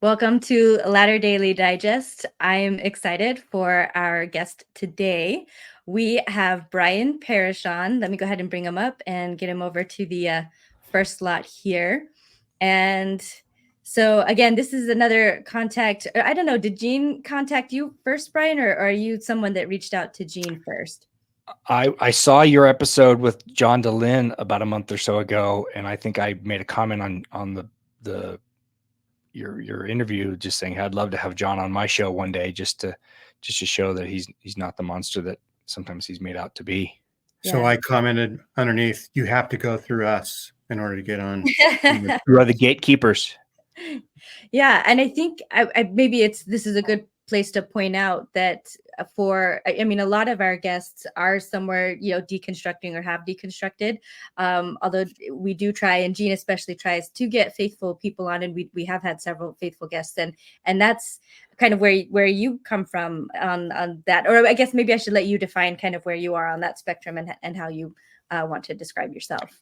Welcome to Latter Daily Digest. I'm excited for our guest today. We have Brian Parrish on. Let me go ahead and bring him up and get him over to the first slot here. And so again, this is another contact. I don't know, did Gene contact you first, Brian, or are you someone that reached out to Gene first? I saw your episode with John DeLynn about a month or so ago, and I think I made a comment on your interview, just saying I'd love to have John on my show one day, just to show that he's not the monster that sometimes he's made out to be. So I commented underneath, you have to go through us in order to get on. You are the gatekeepers. Yeah, and I think maybe this is a good place to point out that a lot of our guests are somewhere, deconstructing or have deconstructed. Although we do try, and Gene especially tries to get faithful people on, and we have had several faithful guests, and that's kind of where you come from on that. Or I guess maybe I should let you define kind of where you are on that spectrum and how you want to describe yourself.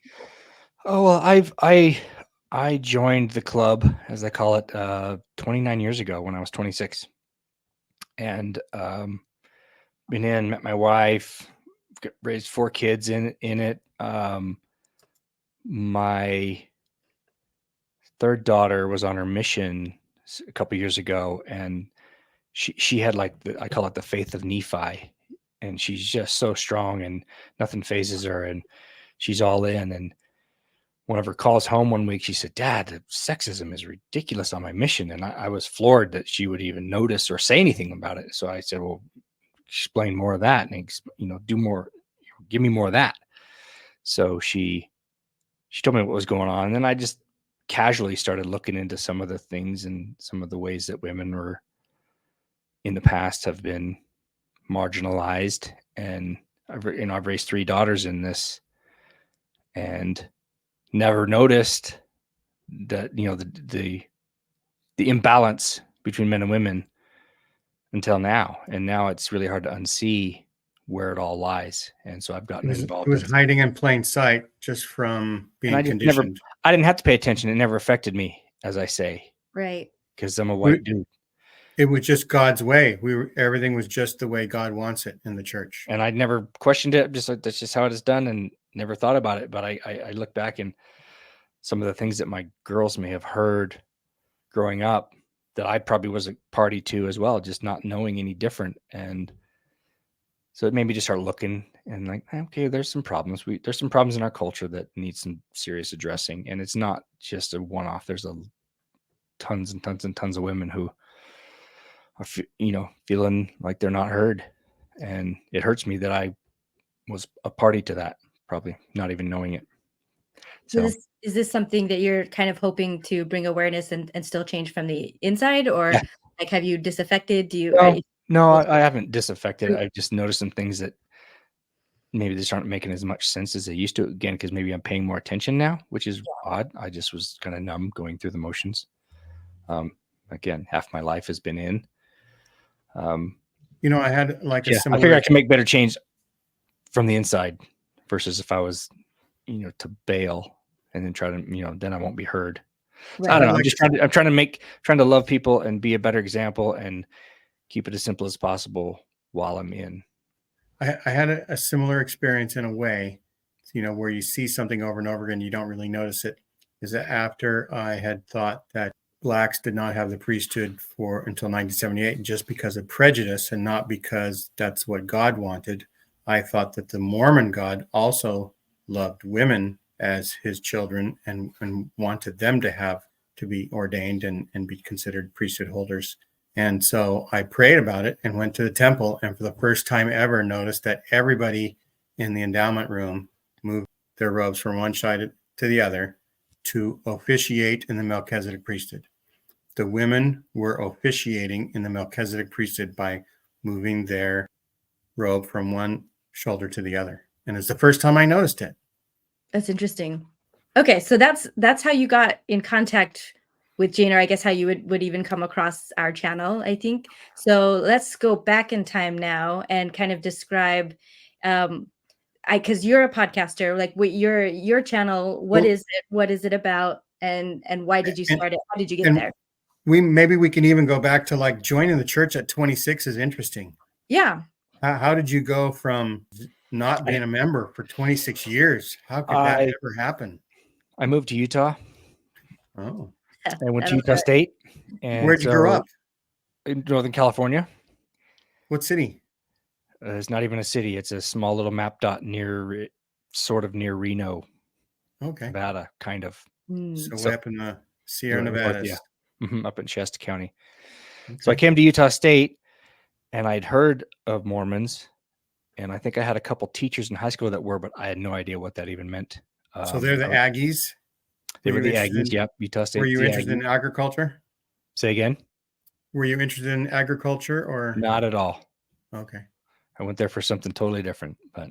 Oh, well, I joined the club, as I call it, 29 years ago when I was 26. And met my wife, raised 4 kids in it. My third daughter was on her mission a couple years ago, and she had I call it the faith of Nephi, and she's just so strong and nothing phases her, and she's all in. And one of her calls home one week, she said, "Dad, the sexism is ridiculous on my mission." And I was floored that she would even notice or say anything about it. So I said, "Well, explain more of that, and do more, give me more of that." So she told me what was going on, and then I just casually started looking into some of the things and some of the ways that women were in the past have been marginalized. And I've raised 3 daughters in this, and never noticed that the imbalance between men and women until now. And now it's really hard to unsee where it all lies. And so I've gotten involved. It was hiding in plain sight just from being conditioned. I didn't have to pay attention. It never affected me, as I say. Right. Because I'm a white dude. It was just God's way. Everything was just the way God wants it in the church. And I never questioned it. Just like, that's just how it is done, and never thought about it. But I look back, and some of the things that my girls may have heard growing up that I probably was a party to as well, just not knowing any different. And so it made me just start looking and okay, there's some problems. There's some problems in our culture that need some serious addressing. And it's not just a one-off. There's tons and tons and tons of women who are, feeling like they're not heard. And it hurts me that I was a party to that, probably not even knowing it. So is this something that you're kind of hoping to bring awareness and still change from the inside, or have you disaffected? No, I haven't disaffected. I've just noticed some things that maybe just aren't making as much sense as they used to. Again, because maybe I'm paying more attention now, which is odd. I just was kind of numb, going through the motions. Again, half my life has been in. I had a similar. I figure I can make better change from the inside versus if I was, to bail and then try to, then I won't be heard. Right. So I don't know. I'm trying to love people and be a better example and keep it as simple as possible while I'm in. I had a similar experience in a way, where you see something over and over again, you don't really notice it. Is that after I had thought that Blacks did not have the priesthood until 1978, just because of prejudice and not because that's what God wanted, I thought that the Mormon God also loved women as his children and wanted them to be ordained and be considered priesthood holders. And so I prayed about it and went to the temple, and for the first time ever noticed that everybody in the endowment room moved their robes from one side to the other to officiate in the Melchizedek priesthood. The women were officiating in the Melchizedek priesthood by moving their robe from one shoulder to the other. And it's the first time I noticed it. That's interesting. Okay, so that's how you got in contact with Jane, or I guess how you would even come across our channel, I think. So let's go back in time now and kind of describe, because you're a podcaster, like what your channel, what is it about, and why did you start it? How did you get there? maybe we can even go back to like joining the church at 26 is interesting. Yeah. How did you go from not being a member for 26 years? How could that ever happen? I moved to Utah. Oh, I went to That'll Utah do it. State. And where'd you grow up? In Northern California. What city? It's not even a city. It's a small little map dot near Reno, Okay. Nevada, kind of. So way up in the Sierra Nevadas. Yeah. Up in Shasta County. Okay. So I came to Utah State, and I'd heard of Mormons, and I think I had a couple teachers in high school that were, but I had no idea what that even meant. So they're the Aggies? They were the Aggies, yep. Utah State. Were you interested in agriculture? Say again? Were you interested in agriculture or? Not at all. Okay. I went there for something totally different. But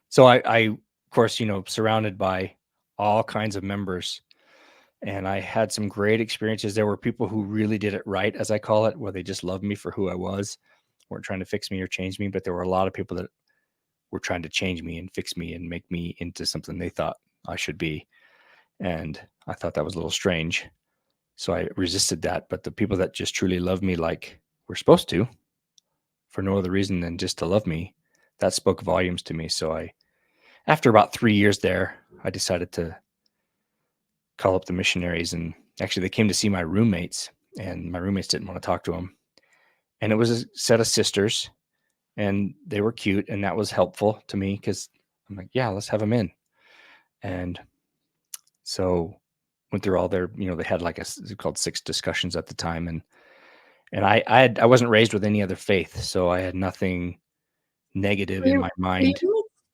so I of course, surrounded by all kinds of members, and I had some great experiences. There were people who really did it right, as I call it, where they just loved me for who I was, weren't trying to fix me or change me. But there were a lot of people that were trying to change me and fix me and make me into something they thought I should be. And I thought that was a little strange. So I resisted that. But the people that just truly loved me like we're supposed to, for no other reason than just to love me, that spoke volumes to me. So after about 3 years there, I decided to call up the missionaries. And actually they came to see my roommates, and my roommates didn't want to talk to them. And it was a set of sisters, and they were cute. And that was helpful to me because I'm like, yeah, let's have them in. And so went through all their, they had like called 6 discussions at the time. And I wasn't raised with any other faith. So I had nothing negative in my mind.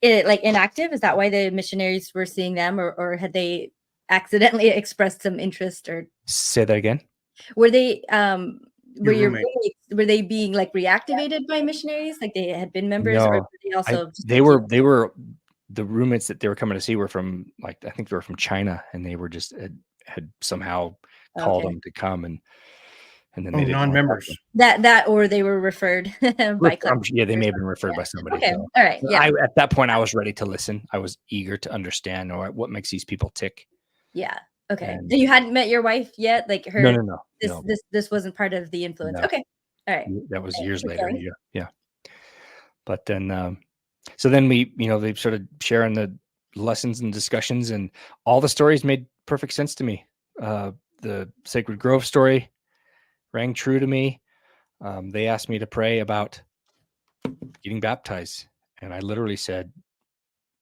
Like inactive? Is that why the missionaries were seeing them, or had they accidentally expressed some interest? Or say that again? Were they were they being like reactivated by missionaries? Like they had been members, no, or were they also they were the roommates that they were coming to see were from, like, I think they were from China, and they were just had somehow called them to come, and then they didn't non-members that or they were referred by yeah, they may have been referred by somebody. Okay. So. All right. Yeah. At that point I was ready to listen. I was eager to understand what makes these people tick. Yeah. Okay. And you hadn't met your wife yet? Like her? No. This wasn't part of the influence. No. Okay. All right. That was years later. Yeah. But then, so then we, they started sharing the lessons and discussions, and all the stories made perfect sense to me. The Sacred Grove story rang true to me. They asked me to pray about getting baptized, and I literally said,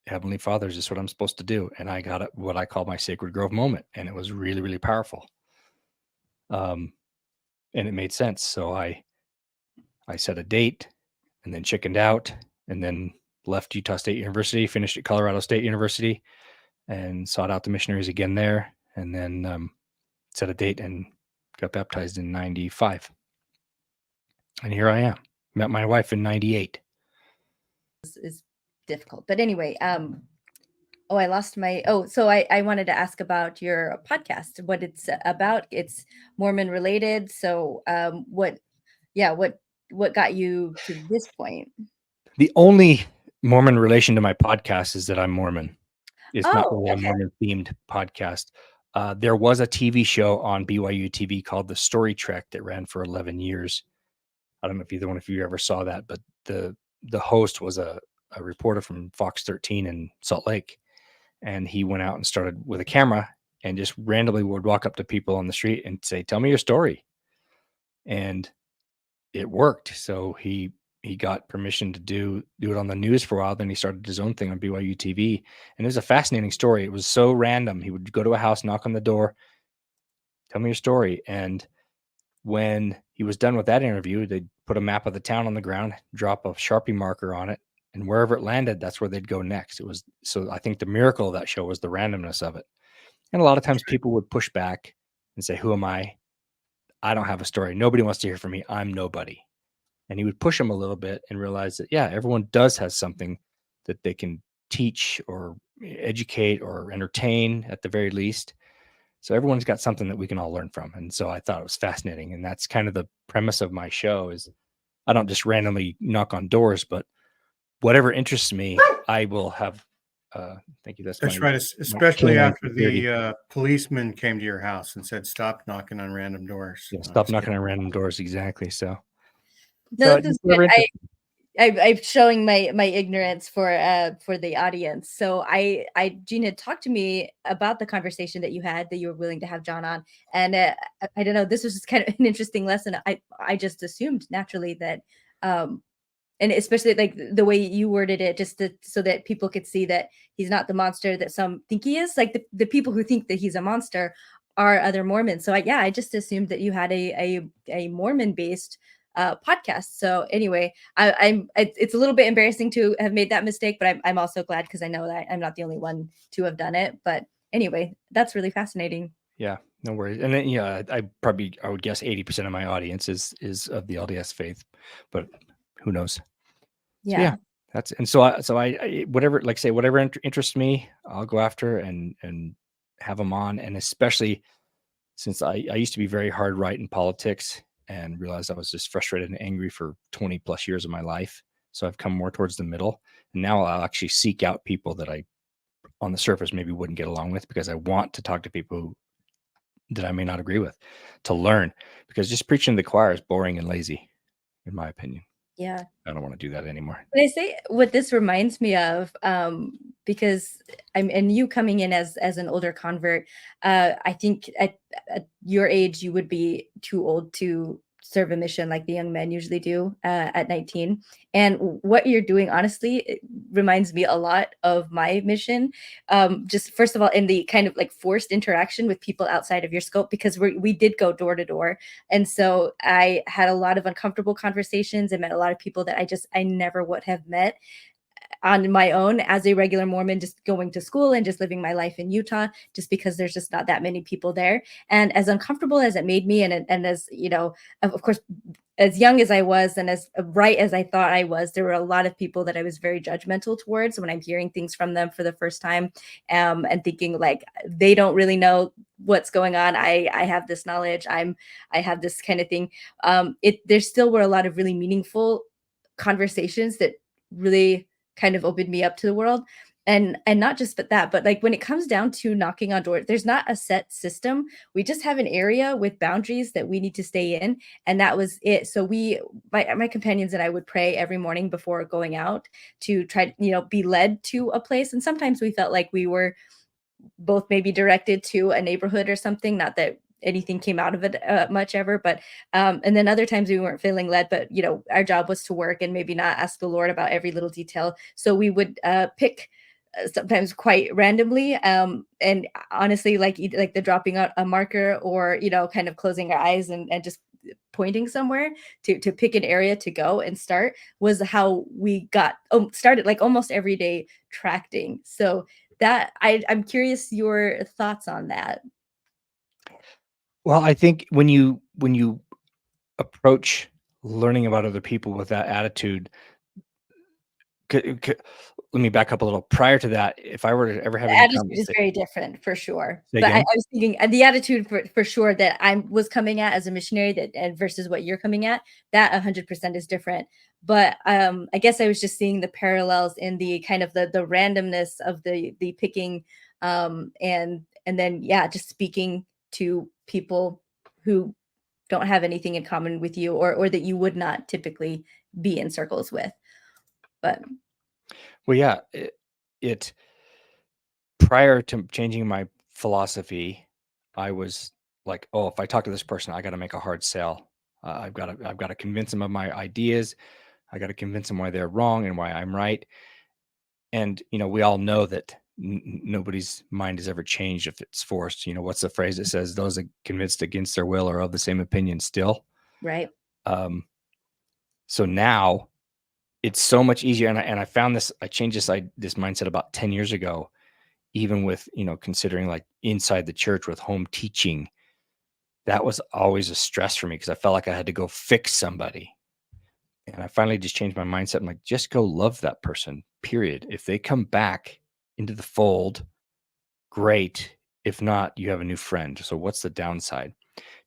Heavenly Father, is this what I'm supposed to do? And I got what I call my Sacred Grove moment, and it was really, really powerful. And it made sense. So I set a date, and then chickened out, and then left Utah State University, finished at Colorado State University, and sought out the missionaries again there, and then set a date and got baptized in 95. And here I am. Met my wife in 98. This is difficult. But anyway, I lost my, so I wanted to ask about your podcast, what it's about. It's Mormon related. So what got you to this point? The only Mormon relation to my podcast is that I'm Mormon. It's not really a Mormon themed podcast. There was a TV show on BYU TV called The Story Trek that ran for 11 years. I don't know if either one of you ever saw that, but the host was a reporter from Fox 13 in Salt Lake. And he went out and started with a camera and just randomly would walk up to people on the street and say, tell me your story. And it worked. So he got permission to do it on the news for a while. Then he started his own thing on BYU TV. And it was a fascinating story. It was so random. He would go to a house, knock on the door, tell me your story. And when he was done with that interview, they'd put a map of the town on the ground, drop a Sharpie marker on it, and wherever it landed, that's where they'd go next. So I think the miracle of that show was the randomness of it. And a lot of times people would push back and say, who am I? I don't have a story. Nobody wants to hear from me. I'm nobody. And he would push them a little bit and realize that, yeah, everyone does have something that they can teach or educate or entertain at the very least. So everyone's got something that we can all learn from. And so I thought it was fascinating. And that's kind of the premise of my show is I don't just randomly knock on doors, but whatever interests me, I will have Thank you. That's That's my right. my Especially canine after security. the policeman came to your house and said, "Stop knocking on random doors." Yeah, No, stop just knocking kidding. on random doors. Exactly. So No, this just is good. whatever interests you. I'm showing my ignorance for the audience. So Gene had talked to me about the conversation that you had, that you were willing to have John on, and I don't know. This was just kind of an interesting lesson. I just assumed naturally that, and especially like the way you worded it, just so that people could see that he's not the monster that some think he is. Like the people who think that he's a monster are other Mormons. So I just assumed that you had a Mormon based podcast. So anyway, it's a little bit embarrassing to have made that mistake, but I'm also glad because I know that I'm not the only one to have done it. But anyway, that's really fascinating. Yeah, no worries. And then I would guess 80% of my audience is of the LDS faith, but who knows? So Yeah. yeah, that's and so I whatever, like I say, whatever interests me, I'll go after and have them on. And especially since I used to be very hard right in politics and realized I was just frustrated and angry for 20 plus years of my life. So I've come more towards the middle, and now I'll actually seek out people that I on the surface maybe wouldn't get along with, because I want to talk to people that I may not agree with, to learn, because just preaching to the choir is boring and lazy, in my opinion. Yeah. I don't want to do that anymore. But I say what this reminds me of, because and you coming in as an older convert, I think at your age you would be too old to serve a mission like the young men usually do at 19. And what you're doing, honestly, it reminds me a lot of my mission. Just first of all, in the kind of like forced interaction with people outside of your scope, because we did go door to door, and so I had a lot of uncomfortable conversations and met a lot of people that I never would have met on my own as a regular Mormon, just going to school and just living my life in Utah, just because there's just not that many people there. And as uncomfortable as it made me, and as you know, of course, as young as I was and as right as I thought I was, there were a lot of people that I was very judgmental towards when I'm hearing things from them for the first time, and thinking like they don't really know what's going on. I have this knowledge. I have this kind of thing. There still were a lot of really meaningful conversations that really kind of opened me up to the world. And not just but that, but like when it comes down to knocking on doors, there's not a set system. We just have an area with boundaries that we need to stay in, and that was it. So my companions and I would pray every morning before going out to try, be led to a place. And sometimes we felt like we were both maybe directed to a neighborhood or something, not that anything came out of it much ever, but and then other times we weren't feeling led, but our job was to work and maybe not ask the Lord about every little detail. So we would pick sometimes quite randomly, and honestly, like the dropping out a marker, or kind of closing our eyes and just pointing somewhere to pick an area to go and start, was how we got started, like almost every day tracting. So that I'm curious your thoughts on that. Well, I think when you approach learning about other people with that attitude, let me back up a little. Prior to that, if I were to ever have The any attitude is conversation, very different for sure. say But I again, was thinking the attitude for sure that I was coming at as a missionary, that and versus what you're coming at, that 100% is different. But I guess I was just seeing the parallels in the kind of the randomness of the picking, and then just speaking to people who don't have anything in common with you, or that you would not typically be in circles with. But well, yeah, it prior to changing my philosophy, I was like, oh, if I talk to this person, I got to make a hard sell. I've got to convince them of my ideas. I got to convince them why they're wrong and why I'm right. And we all know that nobody's mind is ever changed if it's forced. What's the phrase that says those that convinced against their will are of the same opinion still? right. So now it's so much easier. And I found this, I changed this mindset about 10 years ago, even with, considering like inside the church with home teaching. That was always a stress for me because I felt like I had to go fix somebody. And I finally just changed my mindset. I'm like, just go love that person, period. If they come back into the fold, great. If not, you have a new friend. So what's the downside?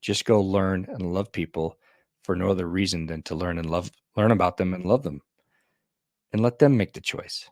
Just go learn and love people for no other reason than to learn about them and love them, and let them make the choice.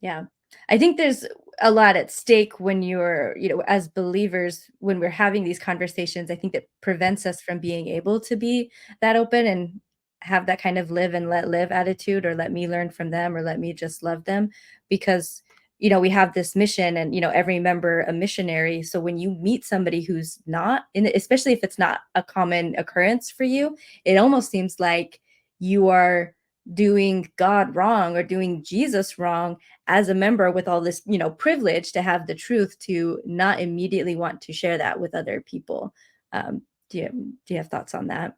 Yeah. I think there's a lot at stake when you're, as believers, when we're having these conversations. I think that prevents us from being able to be that open and have that kind of live and let live attitude, or let me learn from them, or let me just love them. Because, we have this mission, and, every member a missionary. So when you meet somebody who's not in it, especially if it's not a common occurrence for you, it almost seems like you are doing God wrong or doing Jesus wrong as a member with all this, privilege to have the truth, to not immediately want to share that with other people. Do you have thoughts on that?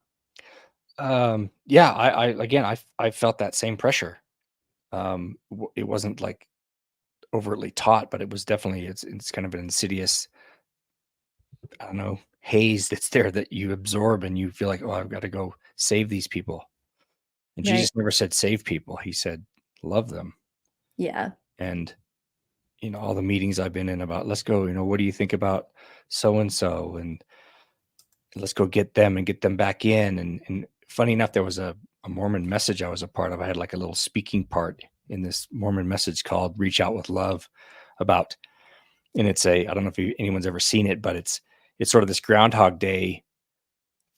Yeah, I felt that same pressure. It wasn't like overtly taught, but it was definitely, it's kind of an insidious, I don't know, haze that's there that you absorb, and you feel like, oh, I've got to go save these people. And Right. Jesus never said save people. He said love them. Yeah. And all the meetings I've been in about, let's go, what do you think about so and so, and let's go get them and get them back in. And funny enough, there was a Mormon message I was a part of. I had like a little speaking part in this Mormon message called Reach Out with Love, about, and it's I don't know if anyone's ever seen it, but it's sort of this Groundhog Day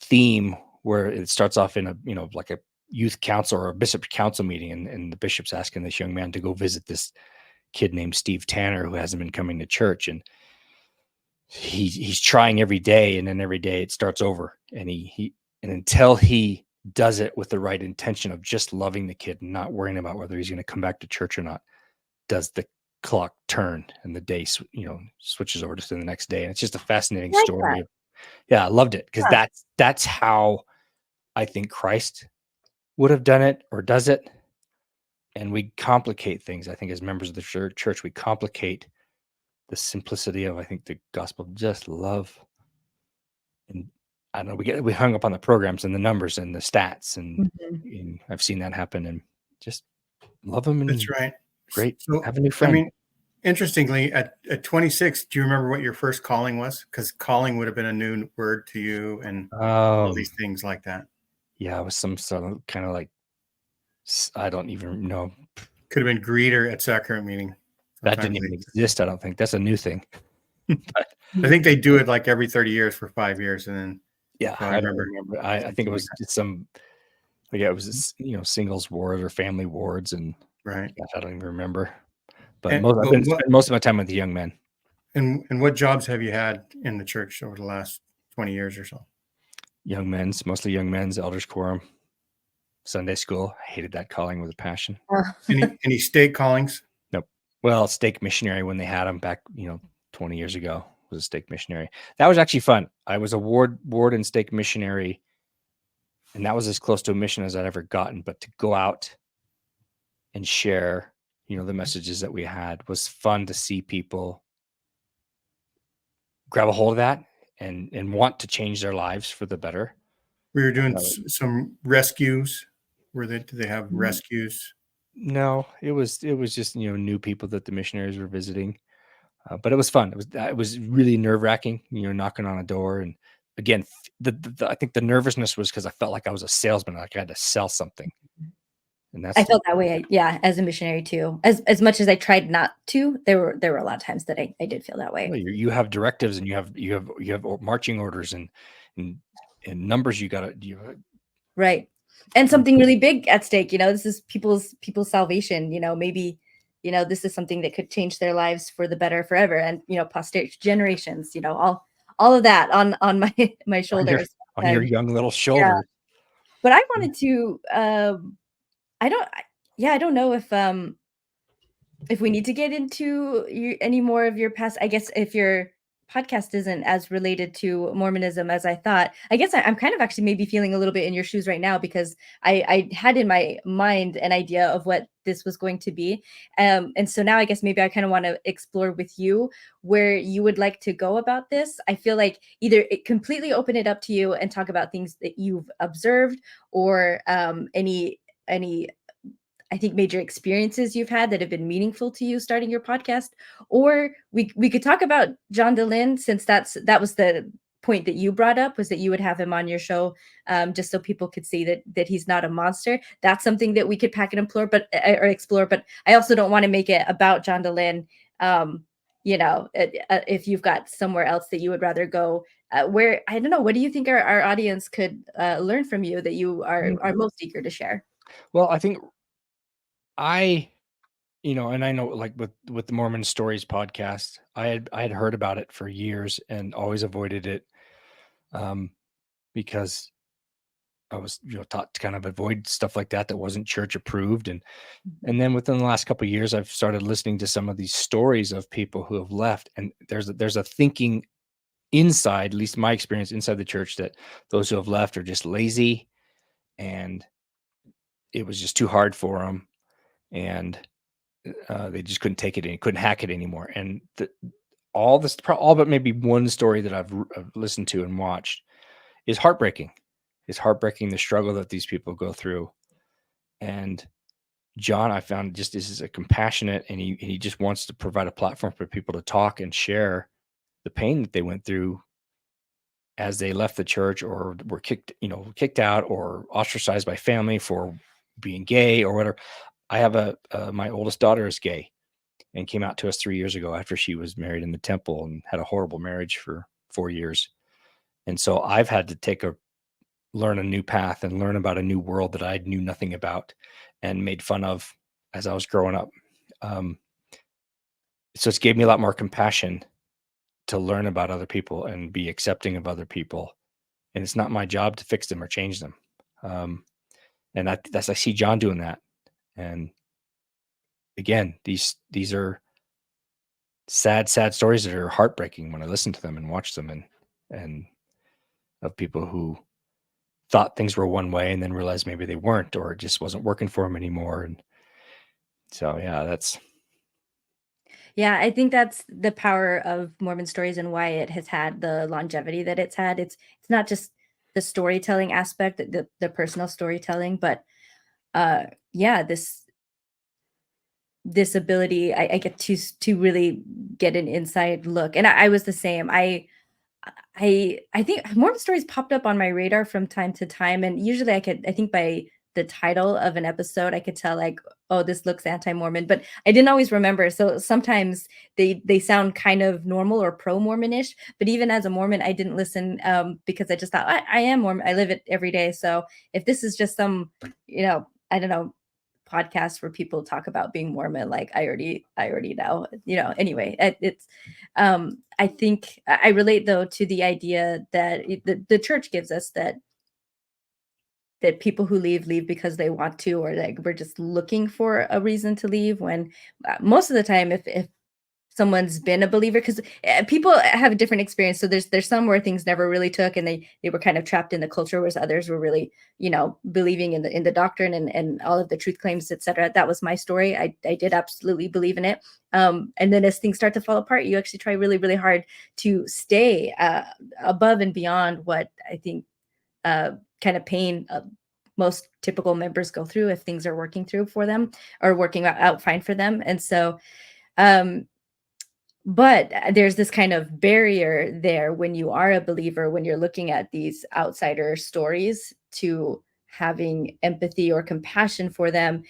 theme, where it starts off in a, like a youth council or a bishop council meeting. And the bishop's asking this young man to go visit this kid named Steve Tanner, who hasn't been coming to church. And he's trying every day, and then every day it starts over, and and until he does it with the right intention of just loving the kid and not worrying about whether he's going to come back to church or not, does the clock turn, and the day switches over to the next day. And it's just a fascinating I like story. that. Yeah, I loved it, because Yeah. that's how I think Christ would have done it, or does it. And we complicate things, I think, as members of the church. We complicate the simplicity of, I think, the gospel of just love. And I don't know, we hung up on the programs and the numbers and the stats, and, Mhm. and I've seen that happen. And just love them, That's and right. great, So, have a new I friend. mean, interestingly, at 26, do you remember what your first calling was? Because calling would have been a new word to you, and all these things like that. Yeah, it was some sort of kind of like, I don't even know. Could have been greeter at sacrament meeting. That didn't Sometimes even exist. I don't think that's a new thing. But I think they do it like every 30 years for 5 years, and then yeah, so I I don't remember remember. I think it something like was that. just some, yeah, it was singles ward or family wards, and Right. gosh, I don't even remember. But And I've but been what spent most of my time with the young men. and what jobs have you had in the church over the last 20 years or so? Mostly young men's, elders quorum, Sunday school. I hated that calling with a passion. Any state callings? Nope. Well, stake missionary, when they had them back, 20 years ago, was a stake missionary. That was actually fun. I was a ward and stake missionary, and that was as close to a mission as I'd ever gotten. But to go out and share, the messages that we had, was fun to see people grab a hold of that and want to change their lives for the better. We were doing Uh, some rescues. Did they have rescues? No, it was just, new people that the missionaries were visiting. But it was fun. It was really nerve wracking, knocking on a door. And again, I think the nervousness was because I felt like I was a salesman, like I had to sell something. And I that's, felt that way, yeah, as a missionary too. As much as I tried not to, there were a lot of times that I did feel that way. well, you have directives, and you have marching orders, and numbers you gotta, Right. And something really big at stake, this is people's salvation, maybe, this is something that could change their lives for the better forever, and, posterity, generations, all of that on my my on your shoulders. on your And young little yeah, shoulders. but I wanted to I don't I don't know if we need to get into any more of your past. I guess if your podcast isn't as related to Mormonism as I thought, I guess I'm kind of actually maybe feeling a little bit in your shoes right now, because I had in my mind an idea of what this was going to be. And so now I guess maybe I kind of want to explore with you where you would like to go about this. I feel like either it completely open it up to you and talk about things that you've observed, or any I think major experiences you've had that have been meaningful to you starting your podcast. Or we could talk about John DeLynn, since that was the point that you brought up was that you would have him on your show, just so people could see that he's not a monster. That's something that we could pack and explore, but I also don't want to make it about John Dehlin. If you've got somewhere else that you would rather go, where, I don't know, what do you think our audience could learn from you that you are most eager to share? Well, I think and I know, like, with the Mormon Stories podcast, I had heard about it for years and always avoided it, because I was, taught to kind of avoid stuff like that wasn't church approved. And then within the last couple of years, I've started listening to some of these stories of people who have left, and there's a thinking inside, at least my experience inside the church, that those who have left are just lazy, and it was just too hard for them, and they just couldn't take it and couldn't hack it anymore. And all but maybe one story that I've listened to and watched is heartbreaking. It's heartbreaking, the struggle that these people go through. And John, I found, just is a compassionate, and he just wants to provide a platform for people to talk and share the pain that they went through as they left the church, or were kicked out or ostracized by family for being gay or whatever. I have my oldest daughter is gay and came out to us 3 years ago after she was married in the temple and had a horrible marriage for 4 years. And so I've had to learn a new path and learn about a new world that I knew nothing about and made fun of as I was growing up. So it's gave me a lot more compassion to learn about other people and be accepting of other people. And it's not my job to fix them or change them. And I see John doing that. And again, these are sad stories that are heartbreaking when I listen to them and watch them, and of people who thought things were one way and then realized maybe they weren't, or it just wasn't working for them anymore. And so, Yeah, I think that's the power of Mormon Stories and why it has had the longevity that it's had. It's not just the storytelling aspect, the personal storytelling, but this ability I get to really get an inside look. And I was the same. I think Mormon Stories popped up on my radar from time to time, and usually I think by the title of an episode I could tell, like, oh, this looks anti-Mormon, but I didn't always remember. So sometimes they sound kind of normal or pro-Mormonish, but even as a Mormon, I didn't listen, because I just thought, I am Mormon, I live it every day. So if this is just some, I don't know, podcast where people talk about being Mormon, like, I already know, anyway, it's I think I relate, though, to the idea that the church gives us, that people who leave because they want to, or like we're just looking for a reason to leave, when most of the time, if someone's been a believer, because people have a different experience. So there's some where things never really took, and they were kind of trapped in the culture, whereas others were really, believing in the doctrine and all of the truth claims, etc. That was my story. I did absolutely believe in it. And then as things start to fall apart, you actually try really, really hard to stay above and beyond what I think kind of pain most typical members go through, if things are working through for them or working out fine for them. And so, but there's this kind of barrier there when you are a believer, when you're looking at these outsider stories, to having empathy or compassion for them,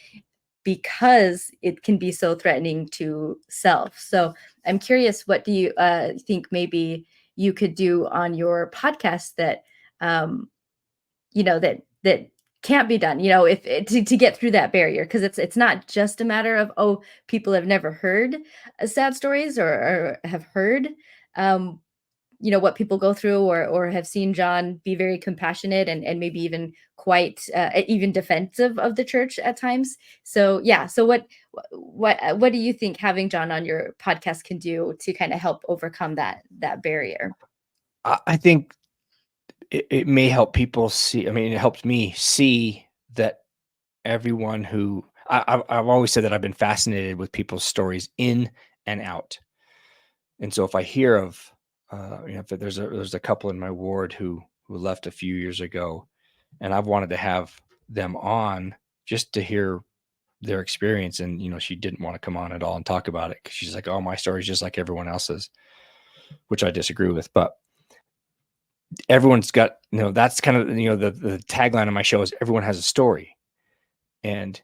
because it can be so threatening to self. So I'm curious, what do you think maybe you could do on your podcast that, that can't be done, if to get through that barrier? Because it's not just a matter of, oh, people have never heard sad stories, or have heard what people go through, or have seen John be very compassionate and maybe even quite even defensive of the church at times. So what do you think having John on your podcast can do to kind of help overcome that barrier? I think it may help people see. I mean, it helped me see that everyone who I've always said that I've been fascinated with people's stories in and out. And so if I hear of, if there's a couple in my ward who left a few years ago, and I've wanted to have them on just to hear their experience. And, she didn't want to come on at all and talk about it, because she's like, oh, my story is just like everyone else's, which I disagree with. But everyone's got, that's kind of, the tagline of my show is everyone has a story, and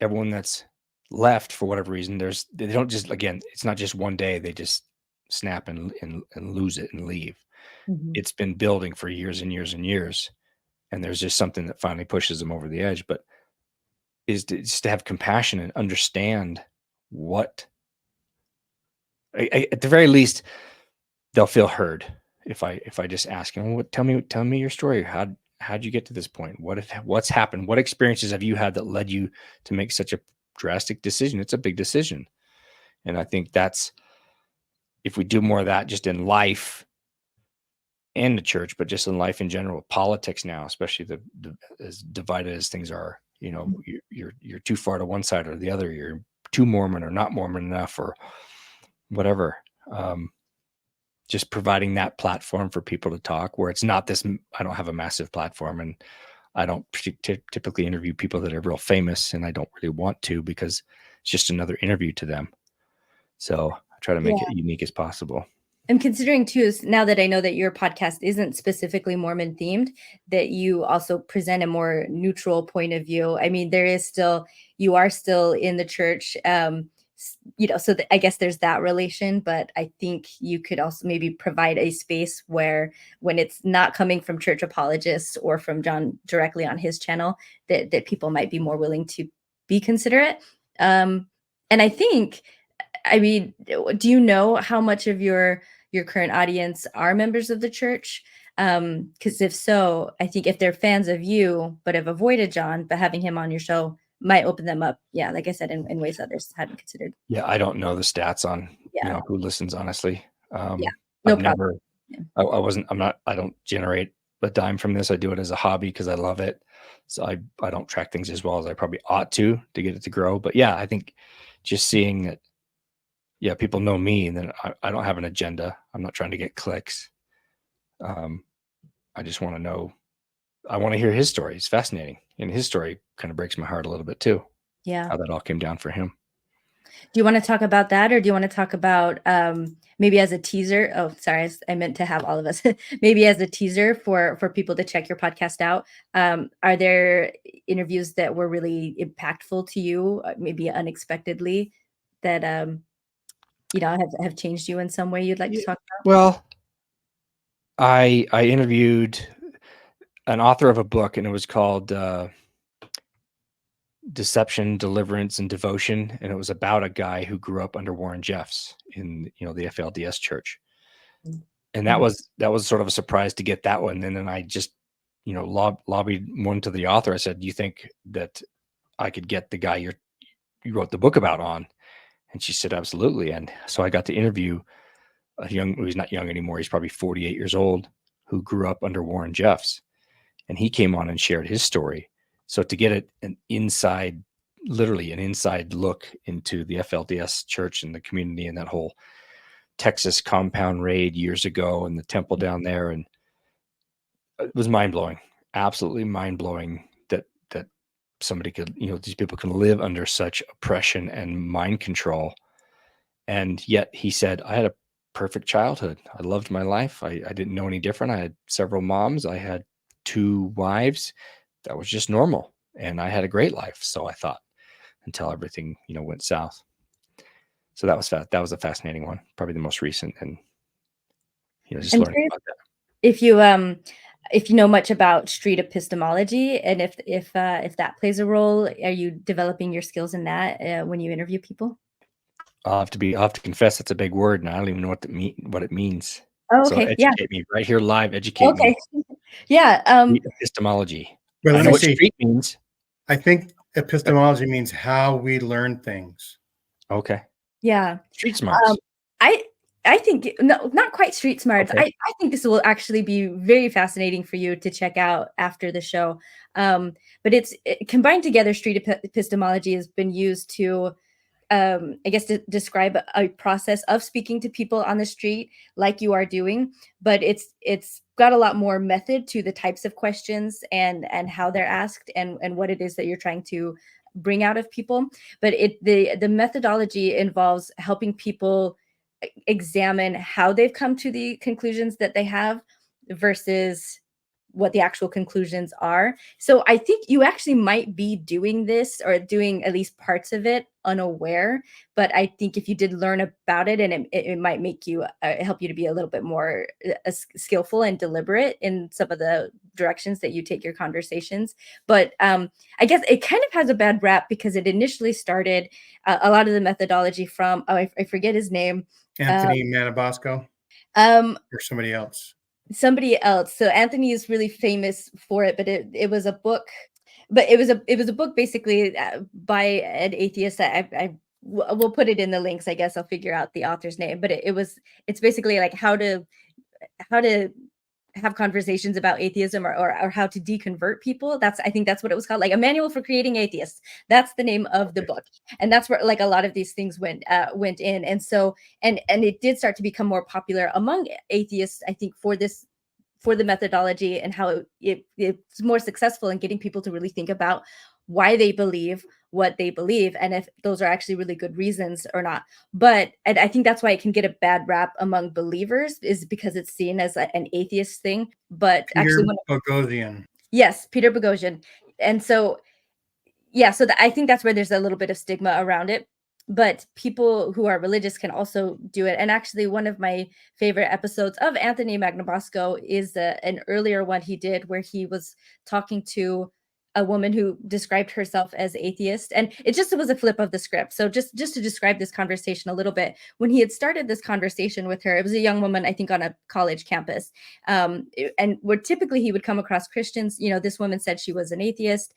everyone that's left for whatever reason, they don't just, again, it's not just one day, they just snap and lose it and leave. It's been building for years and years and years. And there's just something that finally pushes them over the edge, but just to have compassion and understand what, at the very least, they'll feel heard. If I just ask them, tell me your story. How'd you get to this point? What's happened? What experiences have you had that led you to make such a drastic decision? It's a big decision. And I think that's, if we do more of that just in life and the church, but just in life in general, politics now, especially the as divided as things are, you're too far to one side or the other. You're too Mormon or not Mormon enough or whatever. Just providing that platform for people to talk, where it's not this, I don't have a massive platform, and I don't typically interview people that are real famous, and I don't really want to, because it's just another interview to them. So I try to make it unique as possible. I'm considering too, is now that I know that your podcast isn't specifically Mormon themed, that you also present a more neutral point of view. I mean, you are still in the church, so I guess there's that relation, but I think you could also maybe provide a space where, when it's not coming from church apologists or from John directly on his channel, that people might be more willing to be considerate. And I think, I mean, do you know how much of your current audience are members of the church? Because if so, I think if they're fans of you but have avoided John, but having him on your show might open them up. Yeah, like I said, in ways others hadn't considered. Yeah, I don't know the stats on who listens, honestly. No problem. I don't generate a dime from this. I do it as a hobby because I love it. So I don't track things as well as I probably ought to get it to grow. But yeah, I think just seeing that, people know me, and then I don't have an agenda. I'm not trying to get clicks. I just want to know. I want to hear his story. It's fascinating. And his story kind of breaks my heart a little bit too. Yeah. How that all came down for him. Do you want to talk about that, or do you want to talk about maybe as a teaser? Oh, sorry, I meant to have all of us. Maybe as a teaser for people to check your podcast out. Are there interviews that were really impactful to you, maybe unexpectedly, that have changed you in some way you'd like to talk about? Well, I interviewed an author of a book, and it was called Deception, Deliverance, and Devotion, and it was about a guy who grew up under Warren Jeffs in the FLDS church, and that was sort of a surprise to get that one. And then I just lobbied one to the author. I said, "Do you think that I could get the guy you wrote the book about on?" And she said, "Absolutely." And so I got to interview he's not young anymore, he's probably 48 years old, who grew up under Warren Jeffs, and he came on and shared his story. So to get literally an inside look into the FLDS church and the community and that whole Texas compound raid years ago and the temple down there, and it was mind-blowing, absolutely mind-blowing that somebody could, these people can live under such oppression and mind control. And yet he said, I had a perfect childhood. I loved my life. I didn't know any different. I had several moms. I had 2 wives. That was just normal. And I had a great life. So I thought, until everything, went south. So that was a fascinating one. Probably the most recent. And, just learning about that. If you know much about street epistemology, and if that plays a role, are you developing your skills in that when you interview people? I'll have to confess that's a big word, and I don't even know what it means. Oh, So okay. educate me right here live. Educate me. Yeah. Street epistemology. Well, I know what street means. I think epistemology means how we learn things. Okay. Yeah. Street smarts. I think no, not quite street smarts. Okay. I think this will actually be very fascinating for you to check out after the show. But combined together, street epistemology has been used to, I guess, to describe a process of speaking to people on the street like you are doing, but it's got a lot more method to the types of questions and how they're asked and what it is that you're trying to bring out of people. But the methodology involves helping people examine how they've come to the conclusions that they have, versus what the actual conclusions are. So I think you actually might be doing this, or doing at least parts of it, unaware. But I think if you did learn about it, and it might make you help you to be a little bit more skillful and deliberate in some of the directions that you take your conversations. But I guess it kind of has a bad rap because it initially started a lot of the methodology from, I forget his name. Anthony Manabosco Um, or somebody else. Somebody else. So Anthony is really famous for it, but it was a book, but it was a book basically by an atheist. We'll put it in the links. I guess I'll figure out the author's name, but it's basically like how to have conversations about atheism, or how to deconvert people. I think that's what it was called, like a manual for creating atheists. That's the name of the book. And that's where like a lot of these things went in. And so, and it did start to become more popular among atheists, I think, for the methodology, and how it's more successful in getting people to really think about why they believe what they believe, and if those are actually really good reasons or not. But and I think that's why it can get a bad rap among believers, is because it's seen as an atheist thing. But Peter actually, Boghossian. yes, Peter Boghossian. And so, yeah, so I think that's where there's a little bit of stigma around it. But people who are religious can also do it. And actually, one of my favorite episodes of Anthony Magnabosco is an earlier one he did, where he was talking to a woman who described herself as atheist. And it was a flip of the script. So just to describe this conversation a little bit, when he had started this conversation with her, it was a young woman, I think, on a college campus. And where typically he would come across Christians, this woman said she was an atheist.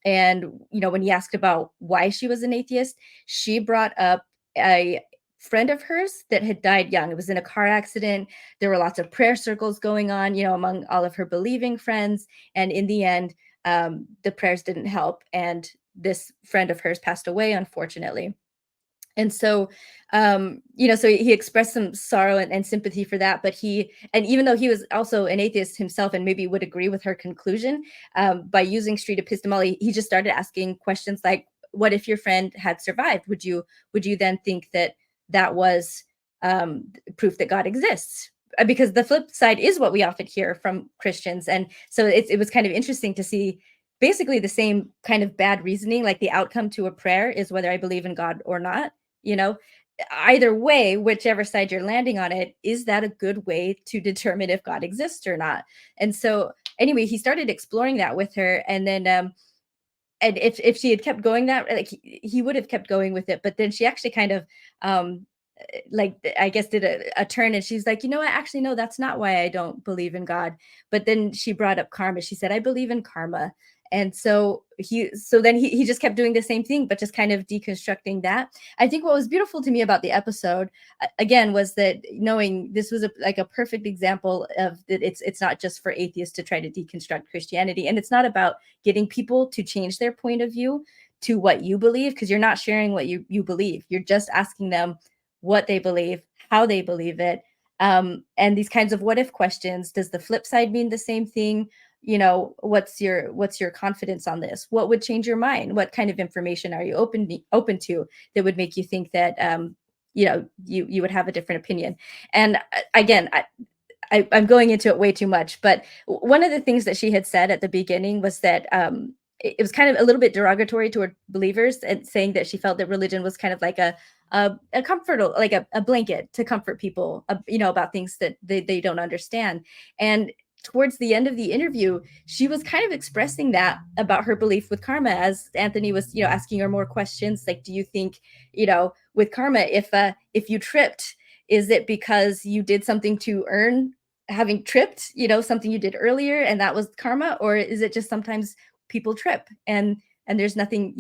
And, when he asked about why she was an atheist, she brought up a friend of hers that had died young. It was in a car accident. There were lots of prayer circles going on, among all of her believing friends. And in the end, the prayers didn't help. And this friend of hers passed away, unfortunately. And so, so he expressed some sorrow and sympathy for that. But and even though he was also an atheist himself, and maybe would agree with her conclusion, by using street epistemology, he just started asking questions like, what if your friend had survived? Would you then think that was proof that God exists? Because the flip side is what we often hear from Christians. And so it was kind of interesting to see basically the same kind of bad reasoning, like the outcome to a prayer is whether I believe in God or not. Either way, whichever side you're landing on it, is that a good way to determine if God exists or not? And so anyway, he started exploring that with her. And then and if she had kept going that, like, he would have kept going with it. But then she actually kind of like, I guess, did a turn, and she's like, I actually, no, that's not why I don't believe in God. But then she brought up karma. She said, I believe in karma. And so then he just kept doing the same thing, but just kind of deconstructing that. I think what was beautiful to me about the episode, again, was that knowing this was a perfect example of that it's not just for atheists to try to deconstruct Christianity. And it's not about getting people to change their point of view to what you believe, because you're not sharing what you believe. You're just asking them what they believe, how they believe it. And these kinds of what if questions. Does the flip side mean the same thing? What's your confidence on this? What would change your mind? What kind of information are you open to that would make you think that you would have a different opinion? And again, I'm going into it way too much, but one of the things that she had said at the beginning was that it was kind of a little bit derogatory toward believers, and saying that she felt that religion was kind of like a comfort, like a blanket to comfort people, about things that they don't understand. And towards the end of the interview, she was kind of expressing that about her belief with karma, as Anthony was, asking her more questions, like, do you think, with karma, if you tripped, is it because you did something to earn having tripped, something you did earlier, and that was karma? Or is it just sometimes people trip, and there's nothing,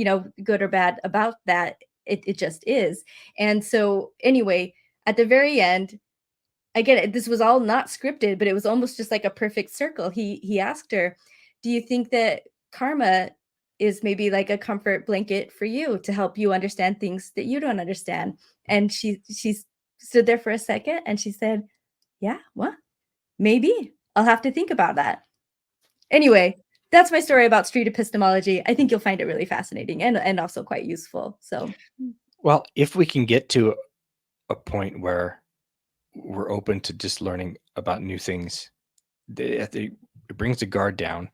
good or bad about that? It just is. And so anyway, at the very end, again, this was all not scripted, but it was almost just like a perfect circle. He asked her, do you think that karma is maybe like a comfort blanket for you to help you understand things that you don't understand? And she stood there for a second, and she said, yeah, what? Maybe. I'll have to think about that. Anyway, that's my story about street epistemology. I think you'll find it really fascinating and also quite useful. So, well, if we can get to a point where we're open to just learning about new things it brings the guard down,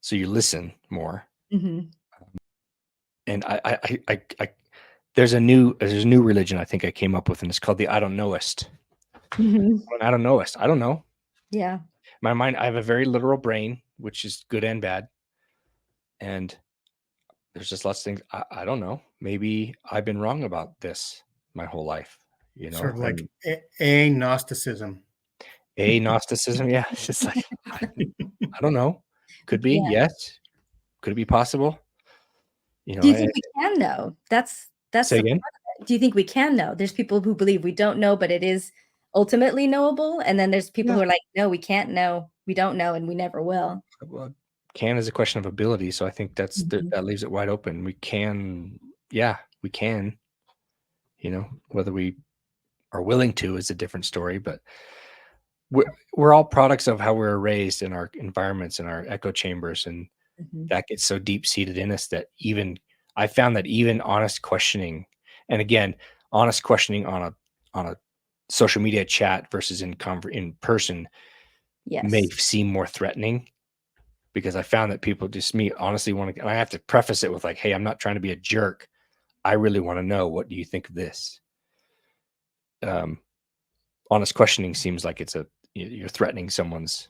so you listen more. Mhm. And I there's a new religion I think I came up with, and it's called the I don't knowist. Mhm. I don't knowist. I don't know. Yeah. My mind, I have a very literal brain, which is good and bad. And there's just lots of things I don't know. Maybe I've been wrong about this my whole life, you know. Sort of like And agnosticism. Gnosticism, yeah. It's just like I don't know. Could be, Yeah. yes. Could it be possible? You Do know, you think we can know? That's say the again. part of it. Do you think we can know? There's people who believe we don't know, but it is ultimately knowable, and then there's people Yeah. who are like, "No, we can't know. We don't know, and we never will." Well, can is a question of ability, so I think Mhm. that leaves it wide open. We can, yeah, we can. You know, whether we are willing to is a different story, but we're all products of how we were raised in our environments and our echo chambers, and Mhm. that gets so deep seated in us that even I found that even honest questioning, and again, honest questioning on a social media chat versus in person may Yes. seem more threatening, because I found that people just me honestly want to, and I have to preface it with like, hey, I'm not trying to be a jerk. I really want to know, what do you think of this? Um, honest questioning seems like you're threatening someone's,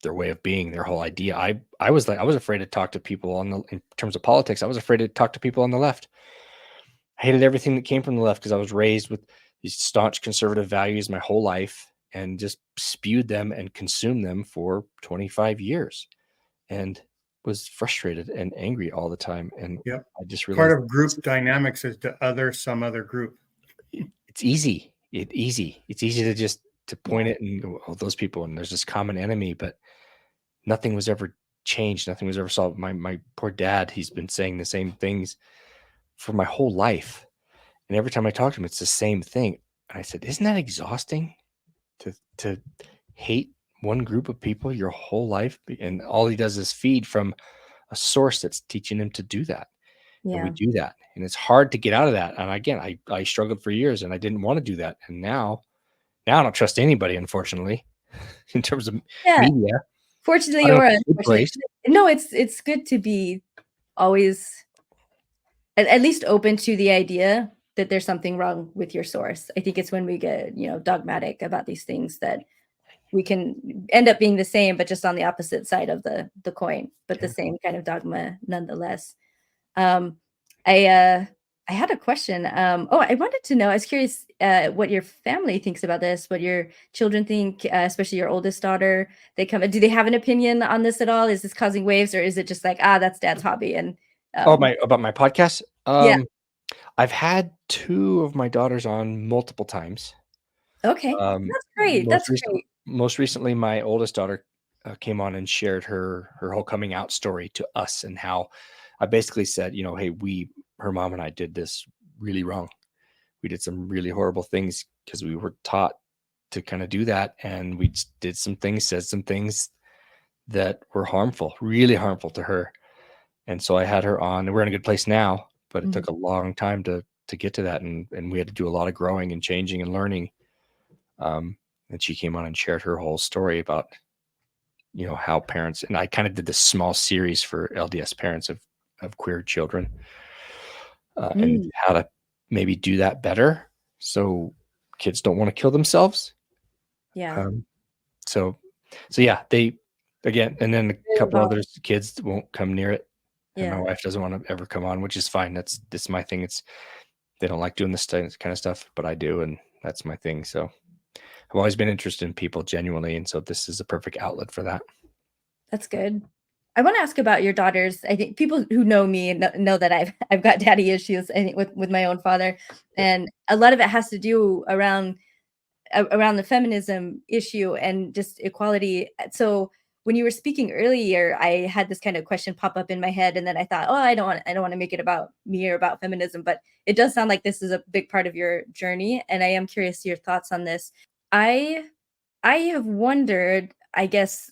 their way of being, their whole idea. I was afraid to talk to people in terms of politics. I was afraid to talk to people on the left. I hated everything that came from the left because I was raised with these staunch conservative values my whole life and just spewed them and consumed them for 25 years and was frustrated and angry all the time. And Yep. I just Part realized of group dynamics is to other some other group. it's easy. It's easy to just to point Yeah. it and go, oh, those people, and there's this common enemy, but nothing was ever changed. Nothing was ever solved. My poor dad, he's been saying the same things for my whole life. And every time I talk to him, it's the same thing. And I said, isn't that exhausting to hate one group of people your whole life? And all he does is feed from a source that's teaching him to do that. And we Yeah. do that. And it's hard to get out of that. And again, I struggled for years and I didn't want to do that. And now I don't trust anybody, unfortunately, in terms of Yeah. media. I Fortunately don't or have a good unfortunately. place. No, it's good to be always at least open to the idea that there's something wrong with your source. I think it's when we get, dogmatic about these things that we can end up being the same, but just on the opposite side of the coin, but the Yeah. same kind of dogma nonetheless. Um, I had a question. I wanted to know, I was curious what your family thinks about this, what your children think, especially your oldest daughter. Do they have an opinion on this at all? Is this causing waves, or is it just like, that's dad's hobby? And Oh, um, about my podcast? yeah, I've had 2 of my daughters on multiple times. okay, Um, that's great. That's great. most recently, my oldest daughter came on and shared her whole coming out story to us, and how I basically said, hey, her mom and I did this really wrong. We did some really horrible things because we were taught to kind of do that, and we did some things, said some things that were harmful, really harmful to her. And so I had her on, and we're in a good place now, but it Mhm. took a long time to get to that, and we had to do a lot of growing and changing and learning. And she came on and shared her whole story about, how parents, and I kind of did this small series for LDS parents of queer children, and Mm, how to maybe do that better so kids don't want to kill themselves. yeah, Um, so yeah, they, again, and then a very couple involved. others kids won't come near it, and my Yeah, wife doesn't want to ever come on, which is fine. That's my thing. They don't like doing this kind of stuff, but I do, and that's my thing. So I've always been interested in people genuinely, and so this is a perfect outlet for that. that's good. I want to ask about your daughters. I think people who know me know that I've got daddy issues, I think, with my own father, Yep. and a lot of it has to do around the feminism issue and just equality. So when you were speaking earlier, I had this kind of question pop up in my head, and then I thought, oh, I don't want to make it about me or about feminism, but it does sound like this is a big part of your journey, and I am curious your thoughts on this. I I have wondered, I guess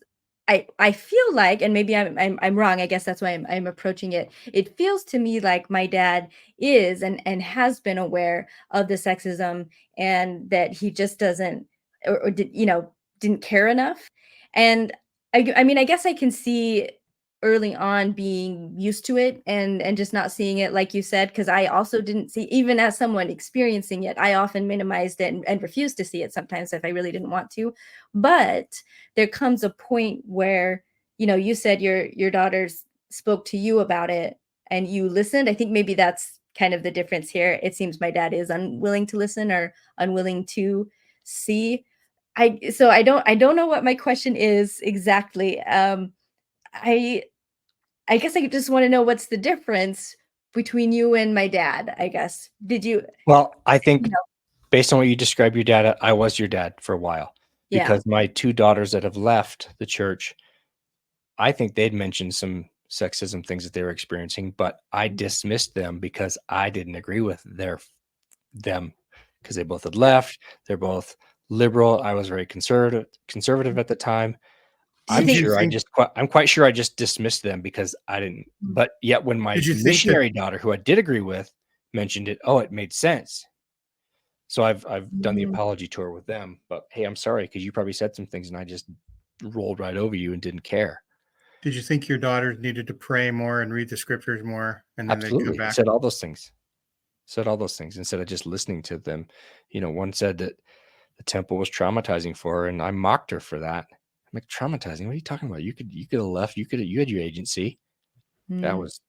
I feel like, and maybe I'm wrong, I guess that's why I'm approaching it. It feels to me like my dad is and has been aware of the sexism, and that he just doesn't, or didn't care enough. And I mean, I guess I can see early on being used to it and just not seeing it like you said, because I also didn't see, even as someone experiencing it, I often minimized it and refused to see it sometimes if I really didn't want to. But there comes a point where, you said your daughters spoke to you about it and you listened. I think maybe that's kind of the difference here. It seems my dad is unwilling to listen or unwilling to see. I don't know what my question is exactly. I I guess I just want to know what's the difference between you and my dad, I guess. Did you, Well, I you think know, based on what you described your dad, I was your dad for a while yeah. because my two daughters that have left the church, I think they'd mentioned some sexism things that they were experiencing, but I dismissed them because I didn't agree with them because they both had left. They're both liberal. I was very conservative at the time. Did you I'm think Did you sure think I'm quite sure I just dismissed them because I didn't. But yet, when my did you think that missionary daughter, who I did agree with, mentioned it, oh, it made sense. So I've done the Mm, apology tour with them. But hey, I'm sorry because you probably said some things and I just rolled right over you and didn't care. did you think your daughters needed to pray more and read the scriptures more, and then they'd come Absolutely, back? said all those things. Said all those things instead of just listening to them. One said that the temple was traumatizing for her, and I mocked her for that. I'm like, traumatizing? What are you talking about? You could have left. You had your agency. That mm, was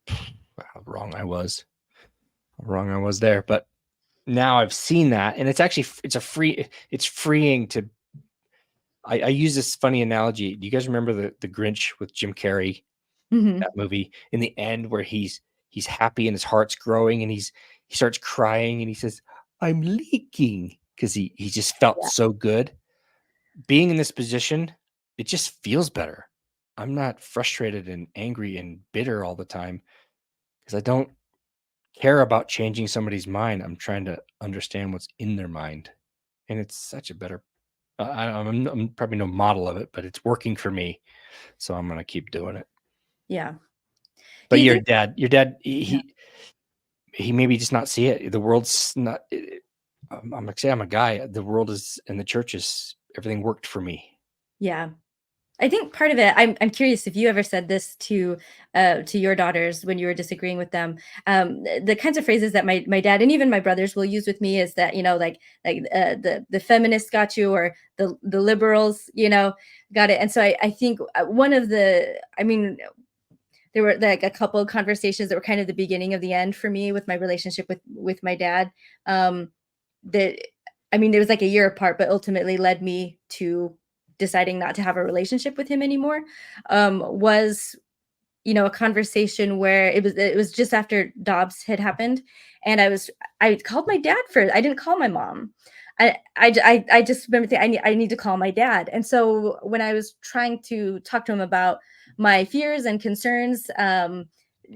how wrong I was. How wrong I was there. But now I've seen that, and it's freeing to. I use this funny analogy. Do you guys remember the Grinch with Jim Carrey? mhm. That movie in the end where he's happy and his heart's growing and he starts crying and he says, "I'm leaking," because he just felt Yeah, so good. Being in this position, it just feels better. I'm not frustrated and angry and bitter all the time because I don't care about changing somebody's mind. I'm trying to understand what's in their mind, and it's such a better. I'm probably no model of it, but it's working for me, so I'm gonna keep doing it. yeah. Do But you your think dad, yeah, he maybe just not see it. The world's not. I'm like, say I'm a guy. The world is and the church is everything worked for me. yeah. I think part of it, I'm curious if you ever said this to your daughters when you were disagreeing with them. The kinds of phrases that my dad and even my brothers will use with me is that, the feminists got you, or the liberals, got it. And so I think one of the, I mean, there were like a couple of conversations that were kind of the beginning of the end for me with my relationship with my dad. That I mean, there was like a year apart, but ultimately led me to deciding not to have a relationship with him anymore. Was a conversation where it was just after Dobbs had happened, and I called my dad first. I didn't call my mom. I just remember thinking I need to call my dad. And so when I was trying to talk to him about my fears and concerns,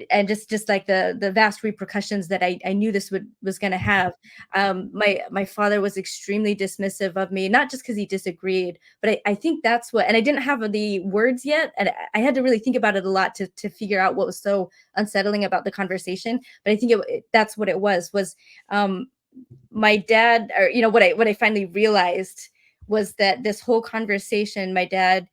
and just like the vast repercussions that I knew this was going to have, my father was extremely dismissive of me, not just because he disagreed, but I think that's what, and I didn't have the words yet, and I had to really think about it a lot to figure out what was so unsettling about the conversation. But I think that's what it was my dad, or what I finally realized was that this whole conversation, my dad,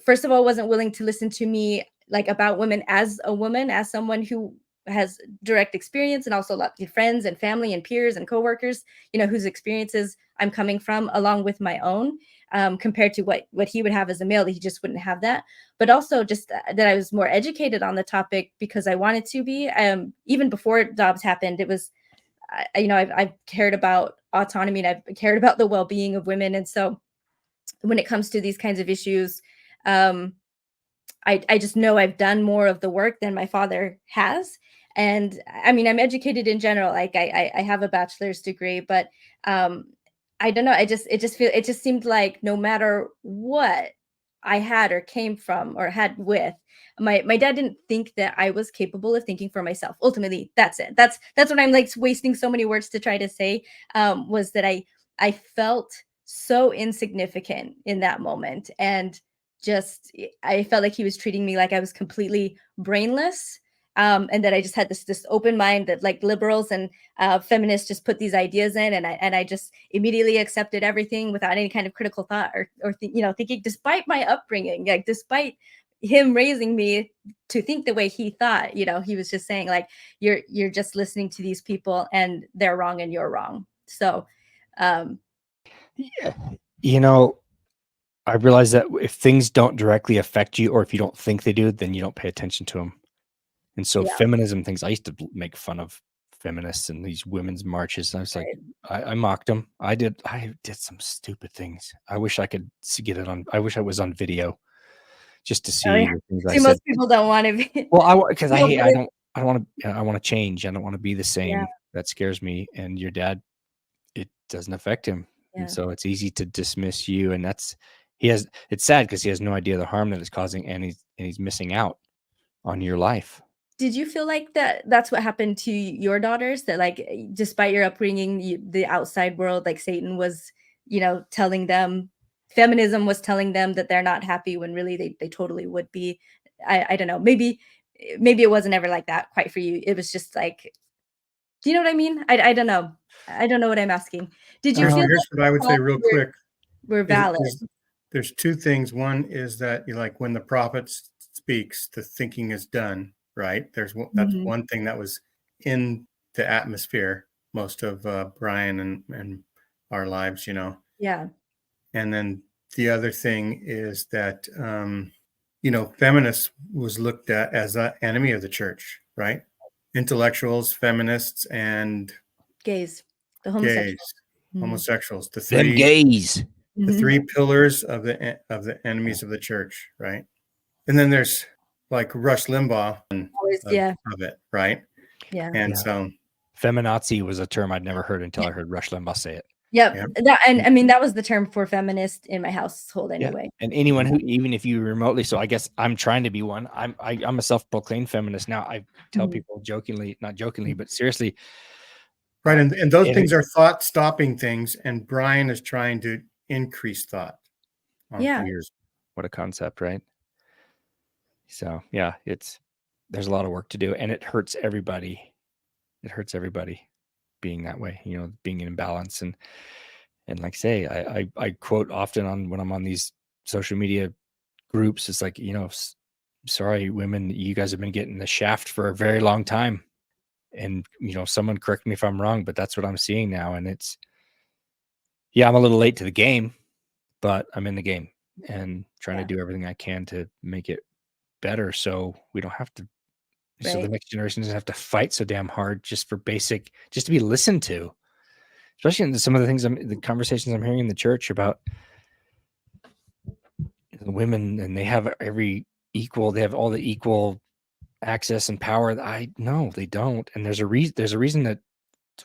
first of all, wasn't willing to listen to me like about women, as a woman, as someone who has direct experience, and also lots of friends and family and peers and coworkers, whose experiences I'm coming from, along with my own, compared to what he would have as a male, that he just wouldn't have that. But also just that I was more educated on the topic because I wanted to be. Even before Dobbs happened, it was, I've cared about autonomy, and I've cared about the well-being of women. And so when it comes to these kinds of issues, um, I just know I've done more of the work than my father has. And I mean, I'm educated in general. Like I have a bachelor's degree, but um, I don't know. It just seemed like no matter what I had or came from or had with, my dad didn't think that I was capable of thinking for myself. Ultimately, that's it. That's what I'm like wasting so many words to try to say, was that I felt so insignificant in that moment, and just I felt like he was treating me like I was completely brainless, and that I just had this open mind that like liberals and feminists just put these ideas in, and I just immediately accepted everything without any kind of critical thought or thinking, despite my upbringing, like despite him raising me to think the way he thought, he was just saying like, you're just listening to these people and they're wrong and you're wrong. So yeah, I realize that if things don't directly affect you, or if you don't think they do, then you don't pay attention to them. And so feminism things, I used to make fun of feminists and these women's marches. And I was like, I mocked them. I did some stupid things. I wish I could get it on. I wish I was on video just to see the things I said. Most people don't want to be. Well, because I don't want to. I want to change. I don't want to be the same. Yeah. That scares me. And your dad, it doesn't affect him. Yeah. And so it's easy to dismiss you. And it's sad because he has no idea the harm that it's causing, and he's missing out on your life. Did you feel like that's what happened to your daughters, that like, despite your upbringing, the outside world, like Satan was, telling them, feminism was telling them that they're not happy when really they totally would be? I don't know. Maybe it wasn't ever like that quite for you. It was just like, do you know what I mean? I don't know. I don't know what I'm asking. Did you feel here's what I would say real quick. We're valid. There's two things. One is that like when the prophet speaks, the thinking is done, right? That's one thing that was in the atmosphere most of Brian and our lives, Yeah. And then the other thing is that feminists was looked at as an enemy of the church, right? Intellectuals, feminists, and gays, the homosexuals, the three gays. The three pillars of the enemies of the church, right? And then there's like Rush Limbaugh of it, right? Yeah. And so feminazi was a term I'd never heard until I heard Rush Limbaugh say it. Yep. And I mean, that was the term for feminist in my household anyway. Yeah. And anyone who, even if you remotely, so I guess I'm trying to be one. I'm a self-proclaimed feminist now. I tell people jokingly, not jokingly, but seriously. Right. And those things are thought stopping things. And Brian is trying to increase thought. Weird. What a concept, right? So yeah, there's a lot of work to do, and it hurts everybody. It hurts everybody being that way, being in imbalance. And like I say, I quote often when I'm on these social media groups, it's like, sorry, women, you guys have been getting the shaft for a very long time. And, someone correct me if I'm wrong, but that's what I'm seeing now. And I'm a little late to the game, but I'm in the game and trying to do everything I can to make it better. So we don't have to, so the next generation doesn't have to fight so damn hard just to be listened to, especially in some of the conversations I'm hearing in the church about the women, and they have they have all the equal access and power. No, they don't. And there's a reason that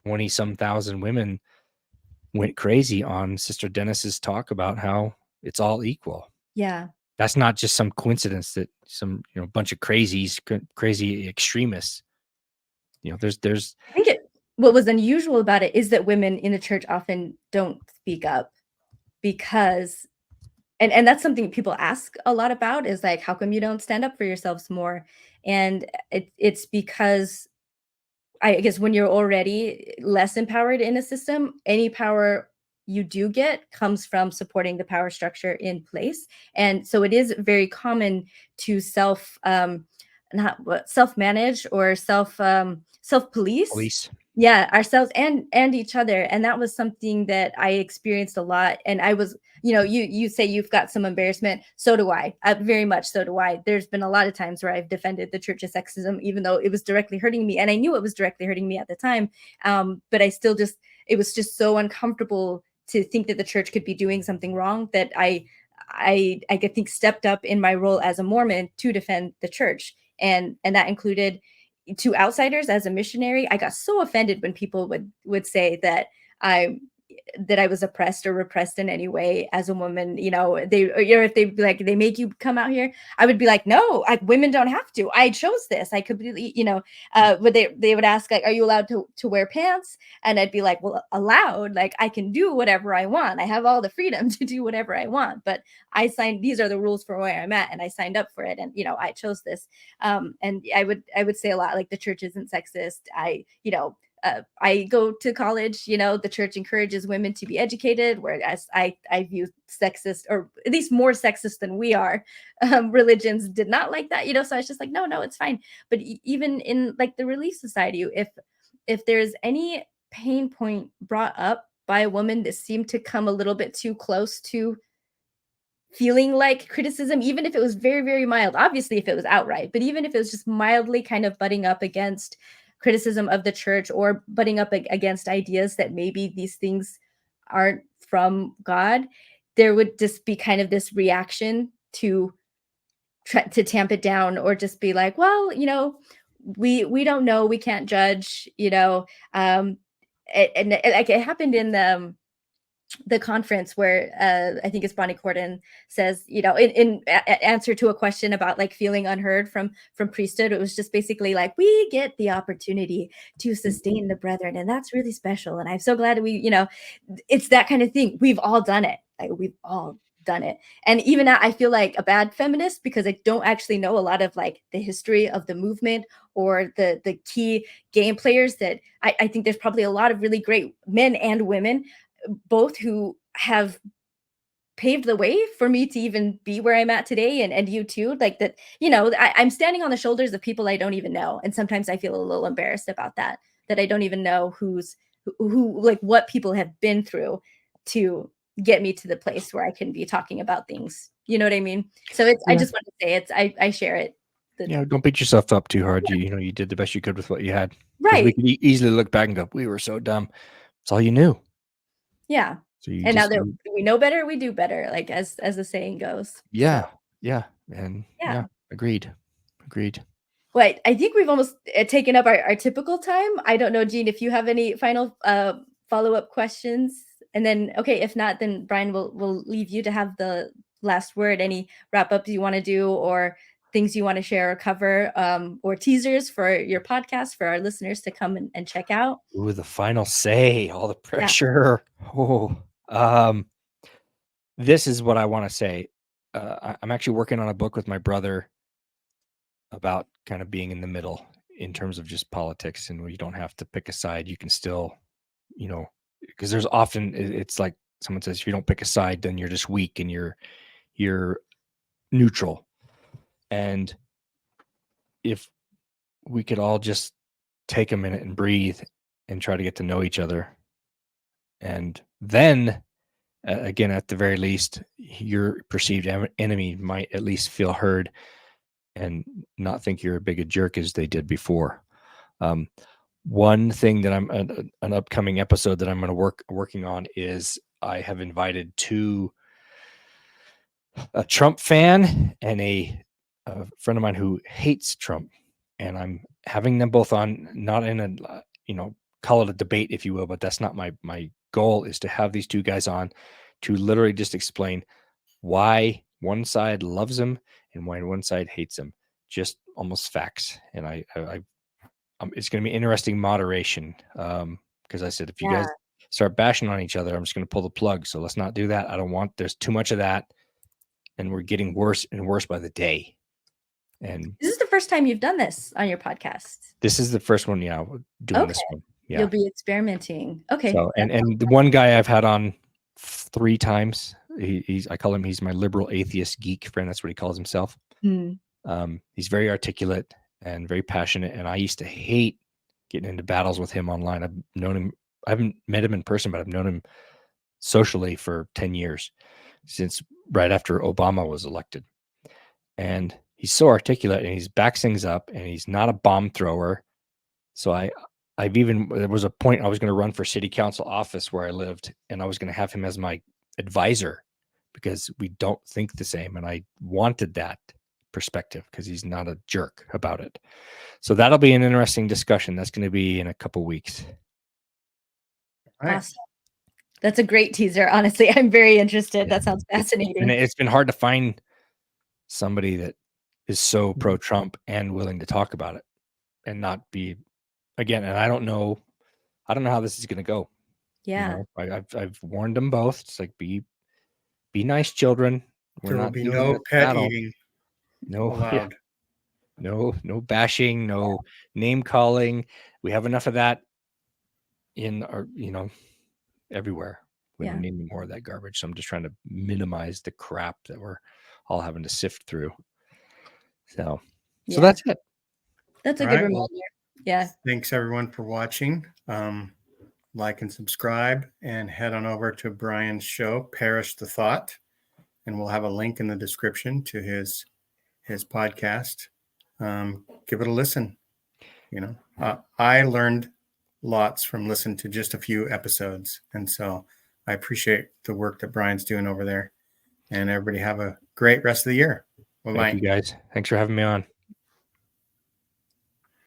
20-some thousand women went crazy on Sister Dennis's talk about how it's all equal. Yeah. That's not just some coincidence that some, bunch of crazy extremists, there's, I think what was unusual about it is that women in the church often don't speak up because, and that's something people ask a lot about, is like, how come you don't stand up for yourselves more? And it's because I guess when you're already less empowered in a system, any power you do get comes from supporting the power structure in place. And so it is very common to self-manage or self-police. Yeah, ourselves and each other. And that was something that I experienced a lot. And I was, you say you've got some embarrassment. So do I. Very much so do I. There's been a lot of times where I've defended the church's sexism, even though it was directly hurting me. And I knew it was directly hurting me at the time. But I still it was just so uncomfortable to think that the church could be doing something wrong that I think stepped up in my role as a Mormon to defend the church. And that included to outsiders as a missionary. I got so offended when people would say that that I was oppressed or repressed in any way as a woman, or if they be like, they make you come out here, I would be like, no, women don't have to. I chose this. I completely, but they would ask, like, are you allowed to wear pants? And I'd be like, well, allowed, like I can do whatever I want. I have all the freedom to do whatever I want, but these are the rules for where I'm at, and I signed up for it, and I chose this. And I would say a lot, like, the church isn't sexist. I go to college, the church encourages women to be educated, whereas I view sexist, or at least more sexist than we are. Religions did not like that, so I was just like, no, it's fine. But even in like the Relief Society, if there's any pain point brought up by a woman that seemed to come a little bit too close to feeling like criticism, even if it was very, very mild, obviously if it was outright, but even if it was just mildly kind of butting up against criticism of the church, or butting up against ideas that maybe these things aren't from God, there would just be kind of this reaction to try to tamp it down, or just be like, well, we don't know, we can't judge, and like it happened in the conference where I think it's Bonnie Cordon says, in answer to a question about like feeling unheard from priesthood, it was just basically like, we get the opportunity to sustain the brethren, and that's really special. And I'm so glad it's that kind of thing. We've all done it. Like, we've all done it. And even now, I feel like a bad feminist, because I don't actually know a lot of like the history of the movement, or the key game players that I think there's probably a lot of really great men and women, both, who have paved the way for me to even be where I'm at today, and you too, like that, I'm standing on the shoulders of people I don't even know. And sometimes I feel a little embarrassed about that I don't even know who like what people have been through to get me to the place where I can be talking about things. You know what I mean? So I just want to say I share it. Don't beat yourself up too hard. Yeah. You did the best you could with what you had. Right. We could easily look back and go, we were so dumb. It's all you knew. Yeah. So now that we know better, we do better, like as the saying goes. Yeah. So. Yeah. And yeah, agreed. Well, I think we've almost taken up our typical time. I don't know, Jean, if you have any final follow-up questions. And then, okay, if not, then Brian will leave you to have the last word. Any wrap-ups you want to do, or things you want to share or cover, or teasers for your podcast for our listeners to come and check out. Ooh, the final say, all the pressure. Yeah. This is what I want to say. I'm actually working on a book with my brother about kind of being in the middle in terms of just politics, and you don't have to pick a side. You can still, because there's often, it's like someone says, if you don't pick a side, then you're just weak and you're neutral. And if we could all just take a minute and breathe and try to get to know each other, and then again, at the very least, your perceived enemy might at least feel heard and not think you're as big a jerk as they did before. One thing that I'm an upcoming episode that I'm going to working on is I have invited a Trump fan and a friend of mine who hates Trump, and I'm having them both on, not in a call it a debate, if you will, but that's not my goal. Is to have these two guys on to literally just explain why one side loves him and why one side hates him. Just almost facts. And it's going to be interesting moderation, because I said, if you guys start bashing on each other, I'm just going to pull the plug. So let's not do that. There's too much of that, and we're getting worse and worse by the day. And this is the first time you've done this on your podcast. This is the first one. Yeah, doing this one. Yeah, you'll be experimenting. Okay. So and the one guy I've had on 3 times. He's my liberal atheist geek friend. That's what he calls himself. He's very articulate and very passionate, and I used to hate getting into battles with him online. I've known him. I haven't met him in person, but I've known him socially for 10 years, since right after Obama was elected. And he's so articulate, and he backs things up, and he's not a bomb thrower. So there was a point I was going to run for city council office where I lived, and I was going to have him as my advisor, because we don't think the same. And I wanted that perspective because he's not a jerk about it. So that'll be an interesting discussion. That's going to be in a couple weeks. Right. Awesome. That's a great teaser. Honestly, I'm very interested. Yeah. That sounds And fascinating. it's been hard to find somebody that is so pro-Trump and willing to talk about it and not be again. And I don't know how this is going to go. Yeah. I've warned them both. It's like be nice, children. We're There will not be doing no this pet battle. eating No, allowed. no bashing, no name calling. We have enough of that in our, everywhere. We don't need any more of that garbage. So I'm just trying to minimize the crap that we're all having to sift through. So that's it. That's a All good right, reminder. well, Yeah. Thanks everyone for watching. Like and subscribe and head on over to Brian's show, Parrish the Thought. And we'll have a link in the description to his podcast. Give it a listen. I learned lots from listening to just a few episodes. And so I appreciate the work that Brian's doing over there. And everybody have a great rest of the year. Bye-bye. Thank you guys. Thanks for having me on.